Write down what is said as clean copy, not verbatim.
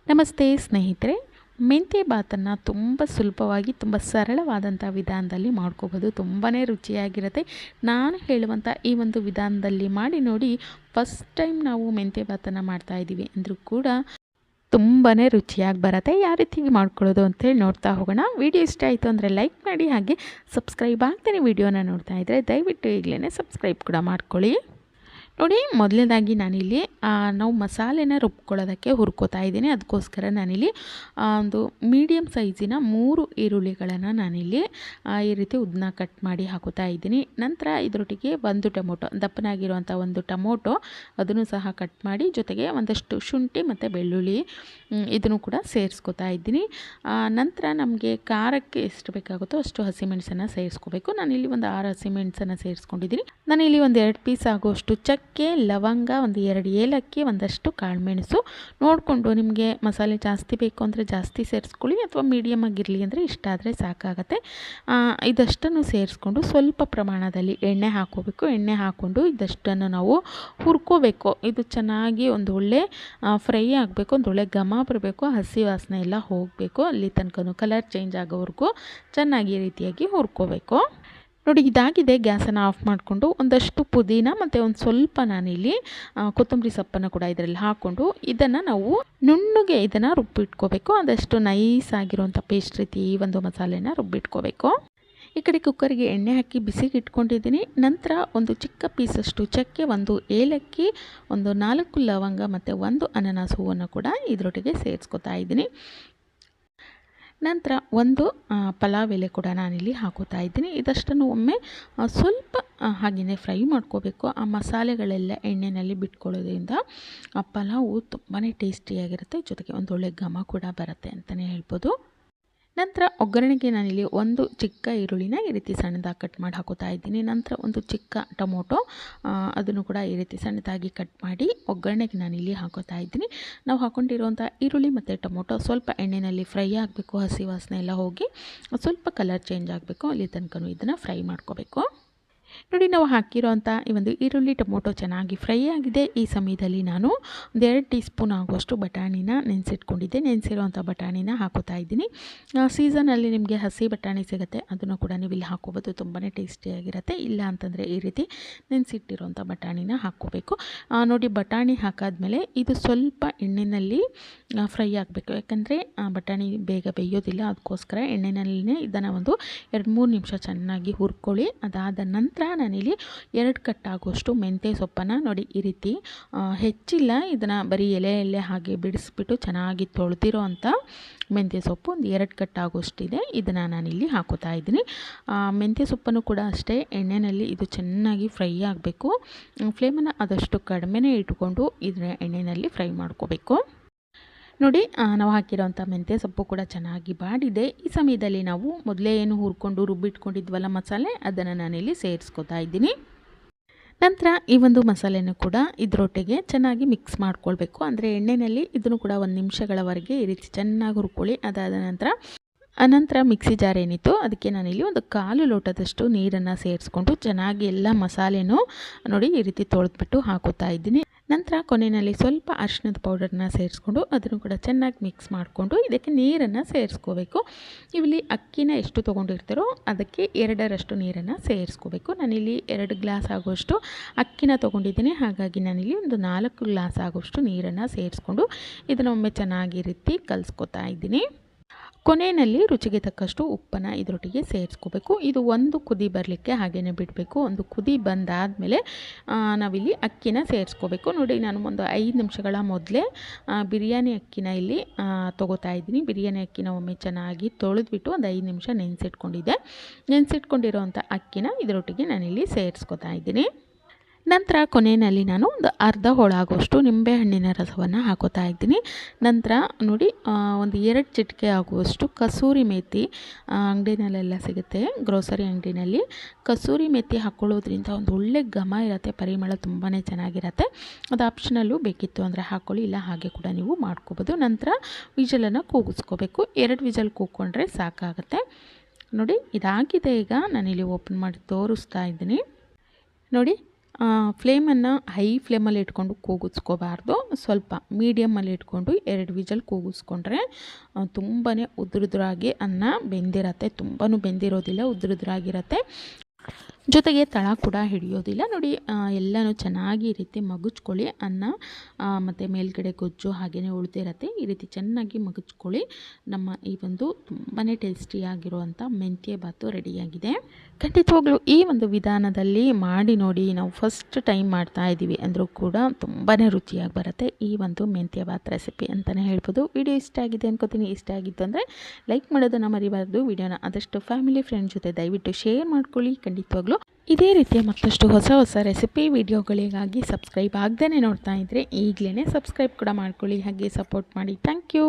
ನಮಸ್ತೆ ಸ್ನೇಹಿತರೆ, ಮೆಂತ್ಯ ಬಾತನ್ನು ತುಂಬ ಸುಲಭವಾಗಿ ತುಂಬ ಸರಳವಾದಂಥ ವಿಧಾನದಲ್ಲಿ ಮಾಡ್ಕೋಬೋದು. ತುಂಬಾ ರುಚಿಯಾಗಿರುತ್ತೆ. ನಾನು ಹೇಳುವಂಥ ಈ ಒಂದು ವಿಧಾನದಲ್ಲಿ ಮಾಡಿ ನೋಡಿ. ಫಸ್ಟ್ ಟೈಮ್ ನಾವು ಮೆಂತ್ಯ ಬಾತನ್ನು ಮಾಡ್ತಾಯಿದ್ದೀವಿ ಅಂದರೂ ಕೂಡ ತುಂಬಾ ರುಚಿಯಾಗಿ ಬರುತ್ತೆ. ಯಾವ ರೀತಿ ಮಾಡ್ಕೊಳ್ಳೋದು ಅಂತೇಳಿ ನೋಡ್ತಾ ಹೋಗೋಣ. ವಿಡಿಯೋ ಇಷ್ಟ ಆಯಿತು ಅಂದರೆ ಲೈಕ್ ಮಾಡಿ, ಹಾಗೆ ಸಬ್ಸ್ಕ್ರೈಬ್ ಆಗ್ತಾನೆ ವಿಡಿಯೋನ ನೋಡ್ತಾ ಇದ್ದರೆ ದಯವಿಟ್ಟು ಈಗಲೇ ಸಬ್ಸ್ಕ್ರೈಬ್ ಕೂಡ ಮಾಡ್ಕೊಳ್ಳಿ. ನೋಡಿ, ಮೊದಲನೇದಾಗಿ ನಾನಿಲ್ಲಿ ನಾವು ಮಸಾಲೆನ ರುಬ್ಕೊಳ್ಳೋದಕ್ಕೆ ಹುರ್ಕೋತಾ ಇದ್ದೀನಿ. ಅದಕ್ಕೋಸ್ಕರ ನಾನಿಲ್ಲಿ ಒಂದು ಮೀಡಿಯಮ್ ಸೈಜಿನ 3 ಈರುಳ್ಳಿಗಳನ್ನು ನಾನಿಲ್ಲಿ ಈ ರೀತಿ ಉದ್ದನ ಕಟ್ ಮಾಡಿ ಹಾಕೋತಾ ಇದ್ದೀನಿ. ನಂತರ ಇದರೊಟ್ಟಿಗೆ ಒಂದು ಟೊಮೊಟೊ, ದಪ್ಪನಾಗಿರುವಂಥ ಒಂದು ಟೊಮೊಟೊ, ಅದನ್ನು ಸಹ ಕಟ್ ಮಾಡಿ, ಜೊತೆಗೆ ಒಂದಷ್ಟು ಶುಂಠಿ ಮತ್ತು ಬೆಳ್ಳುಳ್ಳಿ ಇದನ್ನು ಕೂಡ ಸೇರಿಸ್ಕೋತಾ ಇದ್ದೀನಿ. ನಂತರ ನಮಗೆ ಖಾರಕ್ಕೆ ಎಷ್ಟು ಬೇಕಾಗುತ್ತೋ ಅಷ್ಟು ಹಸಿಮೆಣಸನ್ನು ಸೇರಿಸ್ಕೋಬೇಕು. ನಾನಿಲ್ಲಿ ಒಂದು 6 ಹಸಿಮೆಣಸನ್ನು ಸೇರಿಸ್ಕೊಂಡಿದ್ದೀನಿ. ನಾನಿಲ್ಲಿ ಒಂದು 2 ಪೀಸ್ ಆಗುವಷ್ಟು ಚಕ್ಕೆ, ಲವಂಗ, ಒಂದು 2 ಏಲಕ್ಕಿ, ಒಂದಷ್ಟು ಕಾಳುಮೆಣಸು ನೋಡಿಕೊಂಡು ನಿಮಗೆ ಮಸಾಲೆ ಜಾಸ್ತಿ ಬೇಕು ಅಂದರೆ ಜಾಸ್ತಿ ಸೇರಿಸ್ಕೊಳ್ಳಿ, ಅಥವಾ ಮೀಡಿಯಮ್ ಆಗಿರಲಿ ಅಂದರೆ ಇಷ್ಟ ಆದರೆ ಸಾಕಾಗತ್ತೆ. ಇದಷ್ಟನ್ನು ಸೇರಿಸ್ಕೊಂಡು ಸ್ವಲ್ಪ ಪ್ರಮಾಣದಲ್ಲಿ ಎಣ್ಣೆ ಹಾಕ್ಕೋಬೇಕು. ಎಣ್ಣೆ ಹಾಕ್ಕೊಂಡು ಇದಷ್ಟನ್ನು ನಾವು ಹುರ್ಕೋಬೇಕು. ಇದು ಚೆನ್ನಾಗಿ ಒಂದು ಒಳ್ಳೆ ಫ್ರೈ ಆಗಬೇಕು, ಒಂದು ಒಳ್ಳೆ ಘಮ ಬರಬೇಕು, ಹಸಿ ವಾಸನೆ ಎಲ್ಲ ಹೋಗಬೇಕು. ಅಲ್ಲಿ ತನಕ ಕಲರ್ ಚೇಂಜ್ ಆಗೋವರೆಗೂ ಚೆನ್ನಾಗಿ ಈ ರೀತಿಯಾಗಿ ಹುರ್ಕೋಬೇಕು. ನೋಡಿ, ಇದಾಗಿದೆ. ಗ್ಯಾಸನ್ನು ಆಫ್ ಮಾಡಿಕೊಂಡು ಒಂದಷ್ಟು ಪುದೀನ ಮತ್ತು ಒಂದು ಸ್ವಲ್ಪ ನಾನಿಲ್ಲಿ ಕೊತ್ತಂಬರಿ ಸೊಪ್ಪನ್ನು ಕೂಡ ಇದರಲ್ಲಿ ಹಾಕ್ಕೊಂಡು ಇದನ್ನು ನಾವು ನುಣ್ಣಗೆ ಇದನ್ನು ರುಬ್ಬಿಟ್ಕೋಬೇಕು. ಆದಷ್ಟು ನೈಸ್ ಆಗಿರುವಂಥ ಪೇಸ್ಟ್ ರೀತಿ ಈ ಒಂದು ಮಸಾಲೆನ ರುಬ್ಬಿಟ್ಕೋಬೇಕು. ಈ ಕಡೆ ಕುಕ್ಕರ್ಗೆ ಎಣ್ಣೆ ಹಾಕಿ ಬಿಸಿಗೆ ಇಟ್ಕೊಂಡಿದ್ದೀನಿ. ನಂತರ ಒಂದು ಚಿಕ್ಕ ಪೀಸಷ್ಟು ಚಕ್ಕೆ, ಒಂದು ಏಲಕ್ಕಿ, ಒಂದು 4 ಲವಂಗ ಮತ್ತು ಒಂದು ಅನಾನಸ್ ಹೂವನ್ನು ಕೂಡ ಇದರೊಟ್ಟಿಗೆ ಸೇರಿಸ್ಕೊತಾ ಇದ್ದೀನಿ. ನಂತರ ಒಂದು ಪಲಾವ್ ಎಲೆ ಕೂಡ ನಾನಿಲ್ಲಿ ಹಾಕೋತಾ ಇದ್ದೀನಿ. ಇದಷ್ಟನ್ನು ಒಮ್ಮೆ ಸ್ವಲ್ಪ ಹಾಗೆಯೇ ಫ್ರೈ ಮಾಡ್ಕೋಬೇಕು. ಆ ಮಸಾಲೆಗಳೆಲ್ಲ ಎಣ್ಣೆಯಲ್ಲಿ ಬಿಟ್ಕೊಳ್ಳೋದ್ರಿಂದ ಆ ಪಲಾವು ತುಂಬಾ ಟೇಸ್ಟಿಯಾಗಿರುತ್ತೆ, ಜೊತೆಗೆ ಒಂದು ಒಳ್ಳೆ ಘಮ ಕೂಡ ಬರುತ್ತೆ ಅಂತಲೇ ಹೇಳ್ಬೋದು. ನಂತರ ಒಗ್ಗರಣೆಗೆ ನಾನಿಲ್ಲಿ ಒಂದು ಚಿಕ್ಕ ಈರುಳ್ಳಿನ ಈ ರೀತಿ ಸಣ್ಣದಾಗಿ ಕಟ್ ಮಾಡಿ ಹಾಕೋತಾ ಇದ್ದೀನಿ. ನಂತರ ಒಂದು ಚಿಕ್ಕ ಟೊಮೊಟೊ, ಅದನ್ನು ಕೂಡ ಈ ರೀತಿ ಸಣ್ಣದಾಗಿ ಕಟ್ ಮಾಡಿ ಒಗ್ಗರಣೆಗೆ ನಾನಿಲ್ಲಿ ಹಾಕೋತಾ ಇದ್ದೀನಿ. ನಾವು ಹಾಕ್ಕೊಂಡಿರುವಂಥ ಈರುಳ್ಳಿ ಮತ್ತು ಟೊಮೊಟೊ ಸ್ವಲ್ಪ ಎಣ್ಣೆಯಲ್ಲಿ ಫ್ರೈ ಆಗಬೇಕು, ಹಸಿ ವಾಸನೆ ಎಲ್ಲ ಹೋಗಿ ಸ್ವಲ್ಪ ಕಲರ್ ಚೇಂಜ್ ಆಗಬೇಕು, ಅಲ್ಲಿ ತನಕ ಇದನ್ನು ಫ್ರೈ ಮಾಡ್ಕೋಬೇಕು. ನೋಡಿ, ನಾವು ಹಾಕಿರೋಂಥ ಈ ಒಂದು ಈರುಳ್ಳಿ ಟೊಮೊಟೊ ಚೆನ್ನಾಗಿ ಫ್ರೈ ಆಗಿದೆ. ಈ ಸಮಯದಲ್ಲಿ ನಾನು ಒಂದು 2 ಟೀ ಸ್ಪೂನ್ ಆಗುವಷ್ಟು ಬಟಾಣಿನ ನೆನೆಸಿಟ್ಕೊಂಡಿದ್ದೆ. ನೆನೆಸಿರೋವಂಥ ಬಟಾಣಿನ ಹಾಕೋತಾ ಇದ್ದೀನಿ. ಸೀಸನಲ್ಲಿ ನಿಮಗೆ ಹಸಿ ಬಟಾಣಿ ಸಿಗುತ್ತೆ, ಅದನ್ನು ಕೂಡ ನೀವು ಇಲ್ಲಿ ಹಾಕೋಬೋದು. ತುಂಬಾ ಟೇಸ್ಟಿಯಾಗಿರುತ್ತೆ. ಇಲ್ಲ ಅಂತಂದರೆ ಈ ರೀತಿ ನೆನೆಸಿಟ್ಟಿರೋಂಥ ಬಟಾಣಿನ ಹಾಕ್ಕೋಬೇಕು. ನೋಡಿ, ಬಟಾಣಿ ಹಾಕಾದ್ಮೇಲೆ ಇದು ಸ್ವಲ್ಪ ಎಣ್ಣೆಯಲ್ಲಿ ಫ್ರೈ ಆಗಬೇಕು. ಯಾಕಂದರೆ ಬಟಾಣಿ ಬೇಗ ಬೇಯೋದಿಲ್ಲ, ಅದಕ್ಕೋಸ್ಕರ ಎಣ್ಣೆನಲ್ಲೇ ಇದನ್ನು ಒಂದು 2-3 ನಿಮಿಷ ಚೆನ್ನಾಗಿ ಹುರ್ಕೊಳ್ಳಿ. ಅದಾದ ನಂತರ ನಾನಿಲ್ಲಿ 2 ಕಟ್ಟಾಗುವಷ್ಟು ಮೆಂತ್ಯ ಸೊಪ್ಪನ್ನು ನೋಡಿ ಈ ರೀತಿ ಹೆಚ್ಚಿಲ್ಲ, ಇದನ್ನು ಬರೀ ಎಲೆ ಹಾಗೆ ಬಿಡಿಸ್ಬಿಟ್ಟು ಚೆನ್ನಾಗಿ ತೊಳೆದಿರೋ ಅಂಥ ಮೆಂತ್ಯ ಸೊಪ್ಪು ಒಂದು 2 ಕಟ್ಟಾಗುವಷ್ಟಿದೆ. ಇದನ್ನು ನಾನಿಲ್ಲಿ ಹಾಕೋತಾ ಇದ್ದೀನಿ. ಮೆಂತ್ಯ ಸೊಪ್ಪನ್ನು ಕೂಡ ಅಷ್ಟೇ ಎಣ್ಣೆಯಲ್ಲಿ ಇದು ಚೆನ್ನಾಗಿ ಫ್ರೈ ಆಗಬೇಕು. ಫ್ಲೇಮನ್ನು ಆದಷ್ಟು ಕಡಿಮೆನೇ ಇಟ್ಕೊಂಡು ಇದನ್ನ ಎಣ್ಣೆಯಲ್ಲಿ ಫ್ರೈ ಮಾಡ್ಕೋಬೇಕು. ನೋಡಿ, ನಾವು ಹಾಕಿರೋಂಥ ಮೆಂತ್ಯ ಸೊಪ್ಪು ಕೂಡ ಚೆನ್ನಾಗಿ ಬಾಡಿದೆ. ಈ ಸಮಯದಲ್ಲಿ ನಾವು ಮೊದಲೇ ಏನು ಹುರ್ಕೊಂಡು ರುಬ್ಬಿಟ್ಕೊಂಡಿದ್ವಲ್ಲ ಮಸಾಲೆ, ಅದನ್ನು ನಾನಿಲ್ಲಿ ಸೇರಿಸ್ಕೊತಾ ಇದ್ದೀನಿ. ನಂತರ ಈ ಒಂದು ಮಸಾಲೆನೂ ಕೂಡ ಇದರೊಟ್ಟಿಗೆ ಚೆನ್ನಾಗಿ ಮಿಕ್ಸ್ ಮಾಡ್ಕೊಳ್ಬೇಕು. ಅಂದರೆ ಎಣ್ಣೆಯಲ್ಲಿ ಇದನ್ನು ಕೂಡ 1 ನಿಮಿಷಗಳವರೆಗೆ ಈ ರೀತಿ ಚೆನ್ನಾಗಿ ಹುರ್ಕೊಳ್ಳಿ. ಅದಾದ ನಂತರ ಮಿಕ್ಸಿ ಜಾರ್ ಏನಿತ್ತು ಅದಕ್ಕೆ ನಾನಿಲ್ಲಿ ಒಂದು 1/4 ಲೋಟದಷ್ಟು ನೀರನ್ನು ಸೇರಿಸ್ಕೊಂಡು ಚೆನ್ನಾಗಿ ಎಲ್ಲ ಮಸಾಲೆನೂ ನೋಡಿ ಈ ರೀತಿ ತೊಳೆದ್ಬಿಟ್ಟು ಹಾಕೋತಾ ಇದ್ದೀನಿ. ನಂತರ ಕೊನೆಯಲ್ಲಿ ಸ್ವಲ್ಪ ಅರಿಶಿಣದ ಪೌಡರ್ನ ಸೇರಿಸ್ಕೊಂಡು ಅದನ್ನು ಕೂಡ ಚೆನ್ನಾಗಿ ಮಿಕ್ಸ್ ಮಾಡಿಕೊಂಡು ಇದಕ್ಕೆ ನೀರನ್ನು ಸೇರಿಸ್ಕೋಬೇಕು. ಇಲ್ಲಿ ಅಕ್ಕಿನ ಎಷ್ಟು ತೊಗೊಂಡಿರ್ತೀರೋ ಅದಕ್ಕೆ 2ರಷ್ಟು ನೀರನ್ನು ಸೇರಿಸ್ಕೋಬೇಕು. ನಾನಿಲ್ಲಿ 2 ಗ್ಲಾಸ್ ಆಗುವಷ್ಟು ಅಕ್ಕಿನ ತೊಗೊಂಡಿದ್ದೀನಿ, ಹಾಗಾಗಿ ನಾನಿಲ್ಲಿ ಒಂದು 4 ಗ್ಲಾಸ್ ಆಗುವಷ್ಟು ನೀರನ್ನು ಸೇರಿಸ್ಕೊಂಡು ಇದನ್ನು ಒಮ್ಮೆ ಚೆನ್ನಾಗಿ ರೀತಿ ಕಲಿಸ್ಕೊತಾ ಇದ್ದೀನಿ. ಕೊನೆಯಲ್ಲಿ ರುಚಿಗೆ ತಕ್ಕಷ್ಟು ಉಪ್ಪನ್ನು ಇದರೊಟ್ಟಿಗೆ ಸೇರಿಸ್ಕೋಬೇಕು. ಇದು ಒಂದು ಕುದಿ ಬರಲಿಕ್ಕೆ ಹಾಗೆಯೇ ಬಿಡಬೇಕು. ಒಂದು ಕುದಿ ಬಂದಾದಮೇಲೆ ನಾವಿಲ್ಲಿ ಅಕ್ಕಿನ ಸೇರಿಸ್ಕೋಬೇಕು. ನೋಡಿ, ನಾನು ಒಂದು 5 ನಿಮಿಷಗಳ ಮೊದಲೇ ಬಿರಿಯಾನಿ ಅಕ್ಕಿನ ಇಲ್ಲಿ ತೊಗೋತಾ ಇದ್ದೀನಿ. ಬಿರಿಯಾನಿ ಅಕ್ಕಿನ ಒಮ್ಮೆ ಚೆನ್ನಾಗಿ ತೊಳೆದ್ಬಿಟ್ಟು ಒಂದು 5 ನಿಮಿಷ ನೆನೆಸಿಟ್ಕೊಂಡಿದ್ದೆ. ನೆನೆಸಿಟ್ಕೊಂಡಿರೋವಂಥ ಅಕ್ಕಿನ ಇದರೊಟ್ಟಿಗೆ ನಾನಿಲ್ಲಿ ಸೇರಿಸ್ಕೋತಾ ಇದ್ದೀನಿ. ನಂತರ ಕೊನೆಯಲ್ಲಿ ನಾನು ಒಂದು ಅರ್ಧ ಹೋಳಾಗುವಷ್ಟು ನಿಂಬೆಹಣ್ಣಿನ ರಸವನ್ನು ಹಾಕೋತಾ ಇದ್ದೀನಿ. ನಂತರ ನೋಡಿ, ಒಂದು 2 ಚಿಟಿಕೆ ಆಗುವಷ್ಟು ಕಸೂರಿ ಮೇಥಿ, ಅಂಗಡಿನಲ್ಲೆಲ್ಲ ಸಿಗುತ್ತೆ, ಗ್ರೋಸರಿ ಅಂಗಡಿನಲ್ಲಿ ಕಸೂರಿ ಮೇಥಿ ಹಾಕ್ಕೊಳ್ಳೋದ್ರಿಂದ ಒಂದು ಒಳ್ಳೆ ಘಮ ಇರುತ್ತೆ, ಪರಿಮಳ ತುಂಬಾ ಚೆನ್ನಾಗಿರುತ್ತೆ. ಅದು ಆಪ್ಷನಲ್ಲು, ಬೇಕಿತ್ತು ಅಂದರೆ ಹಾಕ್ಕೊಳ್ಳಿ, ಇಲ್ಲ ಹಾಗೆ ಕೂಡ ನೀವು ಮಾಡ್ಕೋಬೋದು. ನಂತರ ವಿಜಲನ್ನು ಕೂಗಿಸ್ಕೋಬೇಕು. 2 ವಿಜಲ್ ಕೂಗ್ಕೊಂಡ್ರೆ ಸಾಕಾಗುತ್ತೆ. ನೋಡಿ, ಇದಾಗಿದೆ. ಈಗ ನಾನಿಲ್ಲಿ ಓಪನ್ ಮಾಡಿ ತೋರಿಸ್ತಾ ಇದ್ದೀನಿ. ನೋಡಿ, ಫ್ಲೇಮನ್ನು ಹೈ ಫ್ಲೇಮಲ್ಲಿ ಇಟ್ಕೊಂಡು ಕೂಗಿಸ್ಕೋಬಾರ್ದು. ಸ್ವಲ್ಪ ಮೀಡಿಯಮಲ್ಲಿ ಇಟ್ಕೊಂಡು 2 ವಿಜಲ್ ಕೂಗಿಸ್ಕೊಂಡ್ರೆ ತುಂಬಾ ಉದುರುದ್ರಾಗಿ ಅನ್ನ ಬೆಂದಿರತ್ತೆ. ತುಂಬಾ ಬೆಂದಿರೋದಿಲ್ಲ, ಉದುರುದ್ರಾಗಿರತ್ತೆ. ಜೊತೆಗೆ ತಳ ಕೂಡ ಹಿಡಿಯೋದಿಲ್ಲ. ನೋಡಿ, ಎಲ್ಲನೂ ಚೆನ್ನಾಗಿ ಈ ರೀತಿ ಮಗುಚ್ಕೊಳ್ಳಿ. ಅನ್ನ ಮತ್ತು ಮೇಲ್ಗಡೆ ಗೊಜ್ಜು ಹಾಗೆಯೇ ಉಳಿದಿರತ್ತೆ. ಈ ರೀತಿ ಚೆನ್ನಾಗಿ ಮಗುಚ್ಕೊಳ್ಳಿ. ನಮ್ಮ ಈ ಒಂದು ತುಂಬಾ ಟೇಸ್ಟಿಯಾಗಿರುವಂಥ ಮೆಂತ್ಯ ಬಾತು ರೆಡಿಯಾಗಿದೆ. ಖಂಡಿತವಾಗ್ಲೂ ಈ ಒಂದು ವಿಧಾನದಲ್ಲಿ ಮಾಡಿ ನೋಡಿ. ನಾವು ಫಸ್ಟ್ ಟೈಮ್ ಮಾಡ್ತಾ ಇದ್ದೀವಿ ಅಂದರೂ ಕೂಡ ತುಂಬಾ ರುಚಿಯಾಗಿ ಬರುತ್ತೆ ಈ ಒಂದು ಮೆಂತ್ಯ ಬಾತ್ ರೆಸಿಪಿ ಅಂತಲೇ ಹೇಳ್ಬೋದು. ವಿಡಿಯೋ ಇಷ್ಟ ಆಗಿದೆ ಅನ್ಕೋತೀನಿ. ಇಷ್ಟ ಆಗಿತ್ತು ಅಂದರೆ ಲೈಕ್ ಮಾಡೋದನ್ನು ಮರಿಬಾರ್ದು. ವಿಡಿಯೋನ ಆದಷ್ಟು ಫ್ಯಾಮಿಲಿ ಫ್ರೆಂಡ್ ಜೊತೆ ದಯವಿಟ್ಟು ಶೇರ್ ಮಾಡ್ಕೊಳ್ಳಿ. ಖಂಡಿತವಾಗ್ಲೂ ಇದೇ ರೀತಿಯ ಮತ್ತಷ್ಟು ಹೊಸ ರೆಸಿಪಿ ವಿಡಿಯೋಗಳಿಗಾಗಿ ಸಬ್ಸ್ಕ್ರೈಬ್ ಆಗದೇ ನೋಡ್ತಾ ಇದ್ದರೆ ಈಗಲೇ ಸಬ್ಸ್ಕ್ರೈಬ್ ಕೂಡ ಮಾಡ್ಕೊಳ್ಳಿ. ಹಾಗೆ ಸಪೋರ್ಟ್ ಮಾಡಿ. Thank you.